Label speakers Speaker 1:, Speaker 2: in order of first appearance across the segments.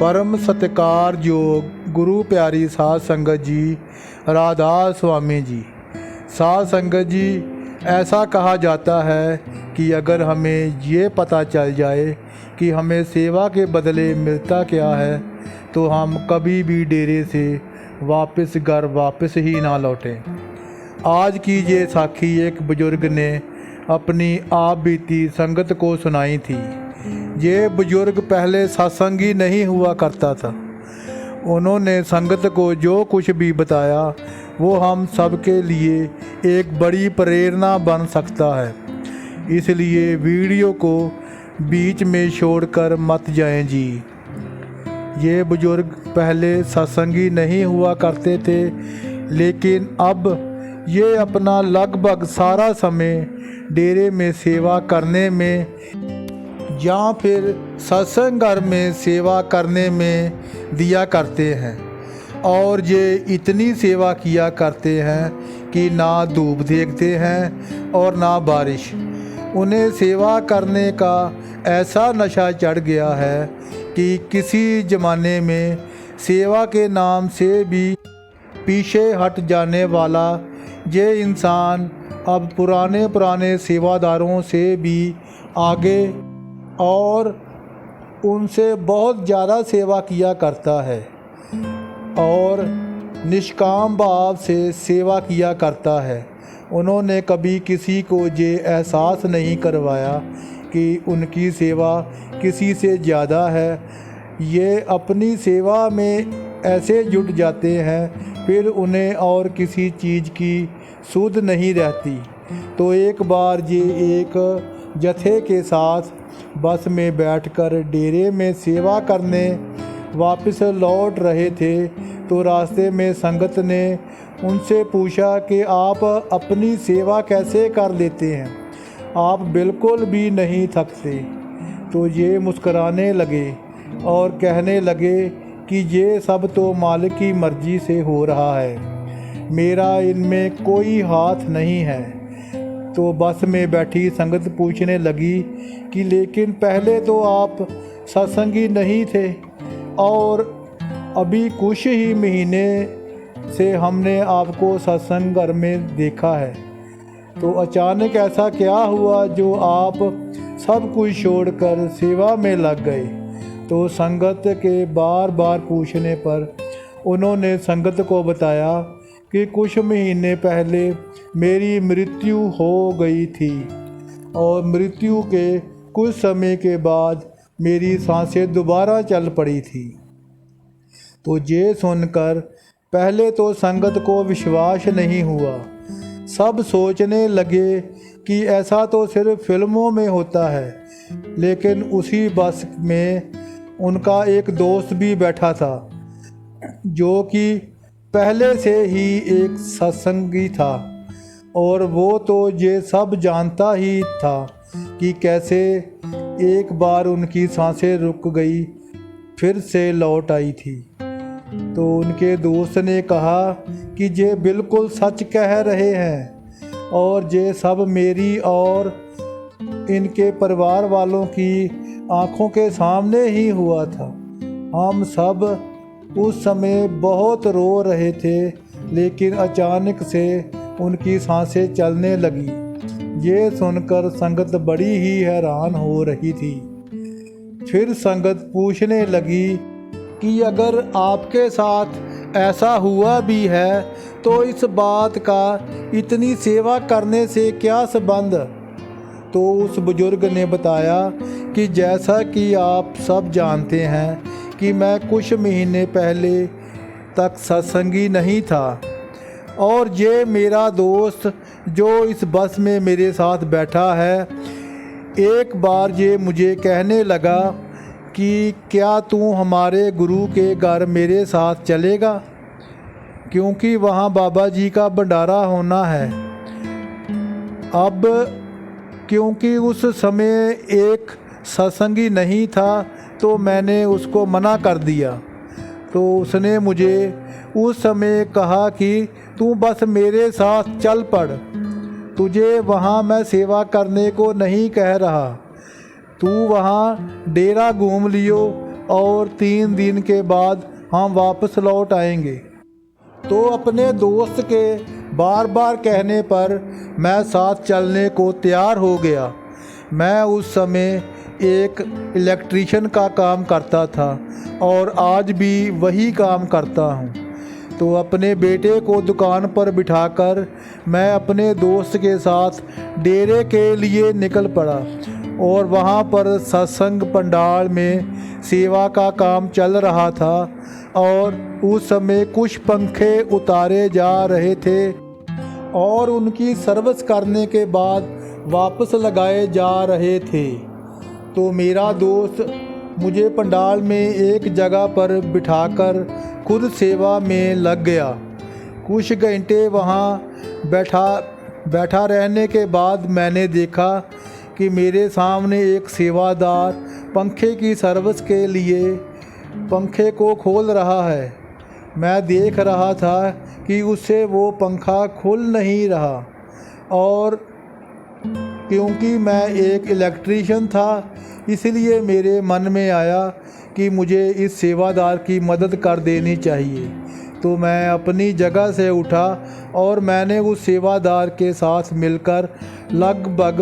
Speaker 1: परम सत्कारयोग गुरु प्यारी साध संगत जी, राधा स्वामी जी। साध संगत जी, ऐसा कहा जाता है कि अगर हमें ये पता चल जाए कि हमें सेवा के बदले मिलता क्या है तो हम कभी भी डेरे से वापस ही ना लौटें। आज की ये साखी एक बुजुर्ग ने अपनी आप बीती संगत को सुनाई थी। ये बुजुर्ग पहले सत्संगी नहीं हुआ करता था। उन्होंने संगत को जो कुछ भी बताया वो हम सबके लिए एक बड़ी प्रेरणा बन सकता है। इसलिए वीडियो को बीच में छोड़कर मत जाएं जी। ये बुजुर्ग पहले सत्संगी नहीं हुआ करते थे, लेकिन अब ये अपना लगभग सारा समय डेरे में सेवा करने में या फिर सत्संग घर में सेवा करने में दिया करते हैं। और ये इतनी सेवा किया करते हैं कि ना धूप देखते हैं और ना बारिश। उन्हें सेवा करने का ऐसा नशा चढ़ गया है कि किसी ज़माने में सेवा के नाम से भी पीछे हट जाने वाला ये इंसान अब पुराने सेवादारों से भी आगे और उनसे बहुत ज़्यादा सेवा किया करता है और निष्काम भाव से सेवा किया करता है। उन्होंने कभी किसी को ये एहसास नहीं करवाया कि उनकी सेवा किसी से ज़्यादा है। ये अपनी सेवा में ऐसे जुट जाते हैं, फिर उन्हें और किसी चीज़ की सुध नहीं रहती। तो एक बार ये एक जत्थे के साथ बस में बैठकर डेरे में सेवा करने वापस लौट रहे थे तो रास्ते में संगत ने उनसे पूछा कि आप अपनी सेवा कैसे कर लेते हैं, आप बिल्कुल भी नहीं थकते। तो ये मुस्कराने लगे और कहने लगे कि ये सब तो मालिक की मर्ज़ी से हो रहा है, मेरा इनमें कोई हाथ नहीं है। तो बस में बैठी संगत पूछने लगी कि लेकिन पहले तो आप सत्संगी नहीं थे और अभी कुछ ही महीने से हमने आपको सत्संग घर में देखा है, तो अचानक ऐसा क्या हुआ जो आप सब कुछ छोड़कर सेवा में लग गए। तो संगत के बार बार पूछने पर उन्होंने संगत को बताया कि कुछ महीने पहले मेरी मृत्यु हो गई थी और मृत्यु के कुछ समय के बाद मेरी सांसें दोबारा चल पड़ी थी। तो ये सुनकर पहले तो संगत को विश्वास नहीं हुआ। सब सोचने लगे कि ऐसा तो सिर्फ फिल्मों में होता है। लेकिन उसी बस में उनका एक दोस्त भी बैठा था जो कि पहले से ही एक सत्संगी था और वो तो ये सब जानता ही था कि कैसे एक बार उनकी सांसें रुक गई फिर से लौट आई थी। तो उनके दोस्त ने कहा कि ये बिल्कुल सच कह रहे हैं और ये सब मेरी और इनके परिवार वालों की आंखों के सामने ही हुआ था। हम सब उस समय बहुत रो रहे थे, लेकिन अचानक से उनकी सांसें चलने लगी। ये सुनकर संगत बड़ी ही हैरान हो रही थी। फिर संगत पूछने लगी कि अगर आपके साथ ऐसा हुआ भी है तो इस बात का इतनी सेवा करने से क्या संबंध। तो उस बुजुर्ग ने बताया कि जैसा कि आप सब जानते हैं कि मैं कुछ महीने पहले तक सत्संगी नहीं था और ये मेरा दोस्त जो इस बस में मेरे साथ बैठा है, एक बार ये मुझे कहने लगा कि क्या तू हमारे गुरु के घर मेरे साथ चलेगा, क्योंकि वहाँ बाबा जी का भंडारा होना है। अब क्योंकि उस समय एक सत्संगी नहीं था तो मैंने उसको मना कर दिया। तो उसने मुझे उस समय कहा कि तू बस मेरे साथ चल पड़, तुझे वहाँ मैं सेवा करने को नहीं कह रहा, तू वहाँ डेरा घूम लियो और 3 दिन के बाद हम वापस लौट आएंगे। तो अपने दोस्त के बार बार कहने पर मैं साथ चलने को तैयार हो गया। मैं उस समय एक इलेक्ट्रीशियन का काम करता था और आज भी वही काम करता हूँ। तो अपने बेटे को दुकान पर बिठाकर मैं अपने दोस्त के साथ डेरे के लिए निकल पड़ा और वहाँ पर सत्संग पंडाल में सेवा का काम चल रहा था और उस समय कुछ पंखे उतारे जा रहे थे और उनकी सर्विस करने के बाद वापस लगाए जा रहे थे। तो मेरा दोस्त मुझे पंडाल में एक जगह पर बिठाकर खुद सेवा में लग गया। कुछ घंटे वहाँ बैठा रहने के बाद मैंने देखा कि मेरे सामने एक सेवादार पंखे की सर्विस के लिए पंखे को खोल रहा है। मैं देख रहा था कि उससे वो पंखा खुल नहीं रहा और क्योंकि मैं एक इलेक्ट्रीशियन था इसलिए मेरे मन में आया कि मुझे इस सेवादार की मदद कर देनी चाहिए। तो मैं अपनी जगह से उठा और मैंने उस सेवादार के साथ मिलकर लगभग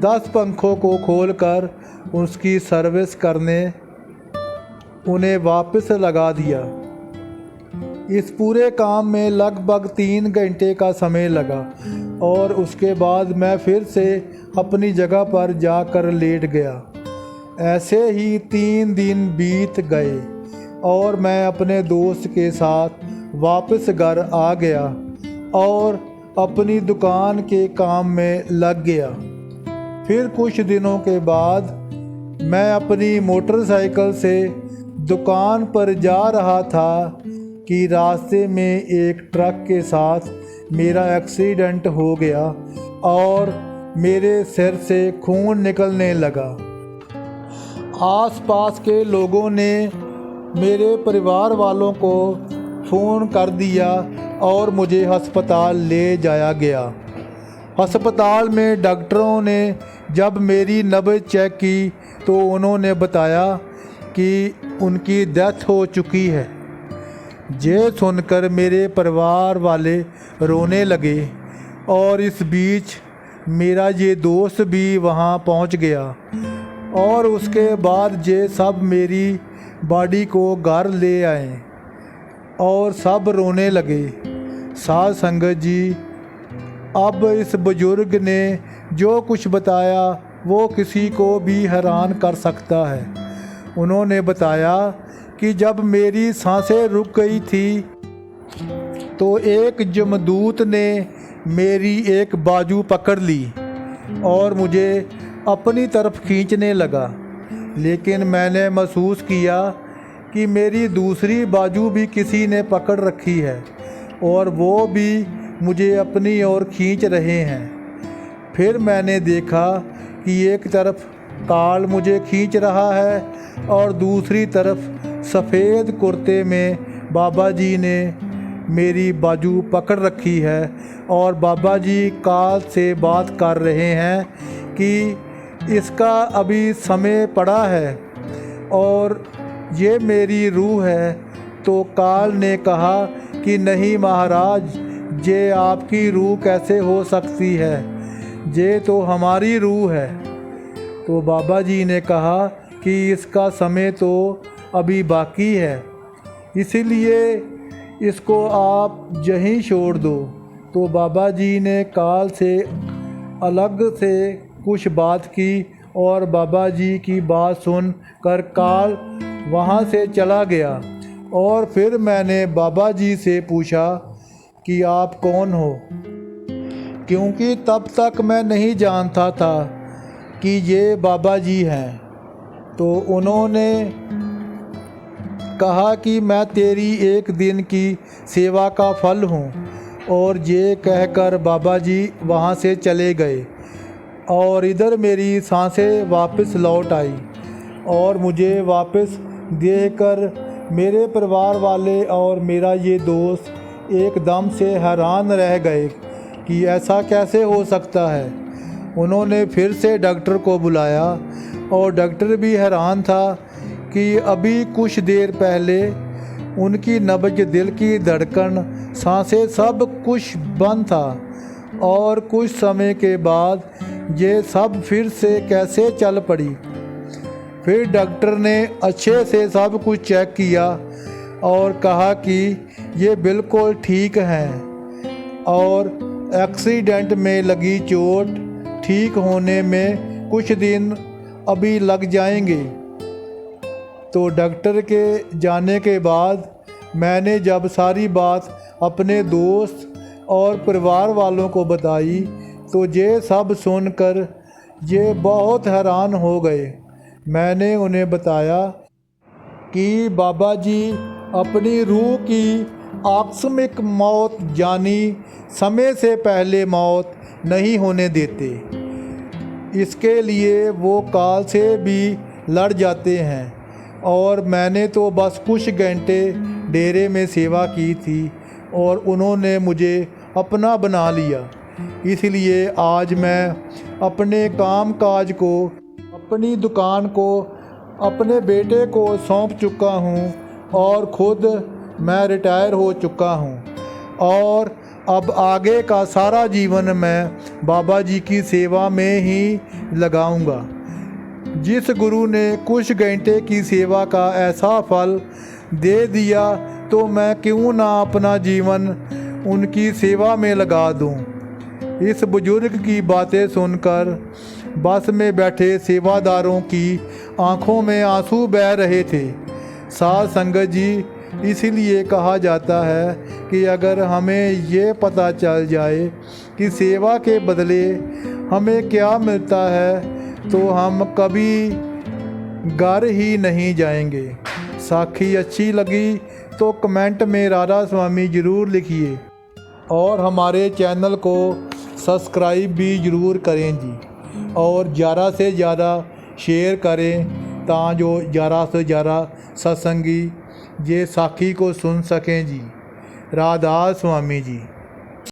Speaker 1: 10 पंखों को खोलकर उसकी सर्विस करने उन्हें वापस लगा दिया। इस पूरे काम में लगभग 3 घंटे का समय लगा और उसके बाद मैं फिर से अपनी जगह पर जाकर लेट गया। ऐसे ही 3 दिन बीत गए और मैं अपने दोस्त के साथ वापस घर आ गया और अपनी दुकान के काम में लग गया। फिर कुछ दिनों के बाद मैं अपनी मोटरसाइकिल से दुकान पर जा रहा था कि रास्ते में एक ट्रक के साथ मेरा एक्सीडेंट हो गया और मेरे सिर से खून निकलने लगा। आसपास के लोगों ने मेरे परिवार वालों को फ़ोन कर दिया और मुझे अस्पताल ले जाया गया। अस्पताल में डॉक्टरों ने जब मेरी नब्ज़ चेक की तो उन्होंने बताया कि उनकी डेथ हो चुकी है। ये सुनकर मेरे परिवार वाले रोने लगे और इस बीच मेरा ये दोस्त भी वहाँ पहुँच गया और उसके बाद ये सब मेरी बॉडी को घर ले आए और सब रोने लगे। साध संगत जी, अब इस बुजुर्ग ने जो कुछ बताया वो किसी को भी हैरान कर सकता है। उन्होंने बताया कि जब मेरी सांसें रुक गई थी तो एक जमदूत ने मेरी एक बाजू पकड़ ली और मुझे अपनी तरफ खींचने लगा, लेकिन मैंने महसूस किया कि मेरी दूसरी बाजू भी किसी ने पकड़ रखी है और वो भी मुझे अपनी ओर खींच रहे हैं। फिर मैंने देखा कि एक तरफ काल मुझे खींच रहा है और दूसरी तरफ सफ़ेद कुर्ते में बाबा जी ने मेरी बाजू पकड़ रखी है और बाबा जी काल से बात कर रहे हैं कि इसका अभी समय पड़ा है और ये मेरी रूह है। तो काल ने कहा कि नहीं महाराज, ये आपकी रूह कैसे हो सकती है, ये तो हमारी रूह है। तो बाबा जी ने कहा कि इसका समय तो अभी बाकी है, इसीलिए इसको आप यहीं छोड़ दो। तो बाबा जी ने काल से अलग से कुछ बात की और बाबा जी की बात सुन कर काल वहाँ से चला गया। और फिर मैंने बाबा जी से पूछा कि आप कौन हो, क्योंकि तब तक मैं नहीं जानता था कि ये बाबा जी हैं। तो उन्होंने कहा कि मैं तेरी एक दिन की सेवा का फल हूँ, और ये कहकर बाबा जी वहाँ से चले गए और इधर मेरी सांसें वापस लौट आई और मुझे वापस देखकर मेरे परिवार वाले और मेरा ये दोस्त एकदम से हैरान रह गए कि ऐसा कैसे हो सकता है। उन्होंने फिर से डॉक्टर को बुलाया और डॉक्टर भी हैरान था कि अभी कुछ देर पहले उनकी नब्ज, दिल की धड़कन, सांसें, सब कुछ बंद था और कुछ समय के बाद ये सब फिर से कैसे चल पड़ी। फिर डॉक्टर ने अच्छे से सब कुछ चेक किया और कहा कि ये बिल्कुल ठीक हैं और एक्सीडेंट में लगी चोट ठीक होने में कुछ दिन अभी लग जाएंगे। तो डॉक्टर के जाने के बाद मैंने जब सारी बात अपने दोस्त और परिवार वालों को बताई तो ये सब सुनकर ये बहुत हैरान हो गए। मैंने उन्हें बताया कि बाबा जी अपनी रूह की आकस्मिक मौत यानी समय से पहले मौत नहीं होने देते। इसके लिए वो काल से भी लड़ जाते हैं और मैंने तो बस कुछ घंटे डेरे में सेवा की थी और उन्होंने मुझे अपना बना लिया। इसलिए आज मैं अपने काम काज को, अपनी दुकान को अपने बेटे को सौंप चुका हूँ और ख़ुद मैं रिटायर हो चुका हूँ और अब आगे का सारा जीवन मैं बाबा जी की सेवा में ही लगाऊंगा। जिस गुरु ने कुछ घंटे की सेवा का ऐसा फल दे दिया तो मैं क्यों ना अपना जीवन उनकी सेवा में लगा दूं। इस बुजुर्ग की बातें सुनकर बस में बैठे सेवादारों की आंखों में आंसू बह रहे थे। साध संगत जी, इसीलिए कहा जाता है कि अगर हमें ये पता चल जाए कि सेवा के बदले हमें क्या मिलता है तो हम कभी घर ही नहीं जाएंगे। साखी अच्छी लगी तो कमेंट में राधा स्वामी ज़रूर लिखिए और हमारे चैनल को सब्सक्राइब भी ज़रूर करें जी और ज़्यादा से ज़्यादा शेयर करें ताकि ज़्यादा से ज़्यादा सत्संगी ये साखी को सुन सकें जी। राधा स्वामी जी।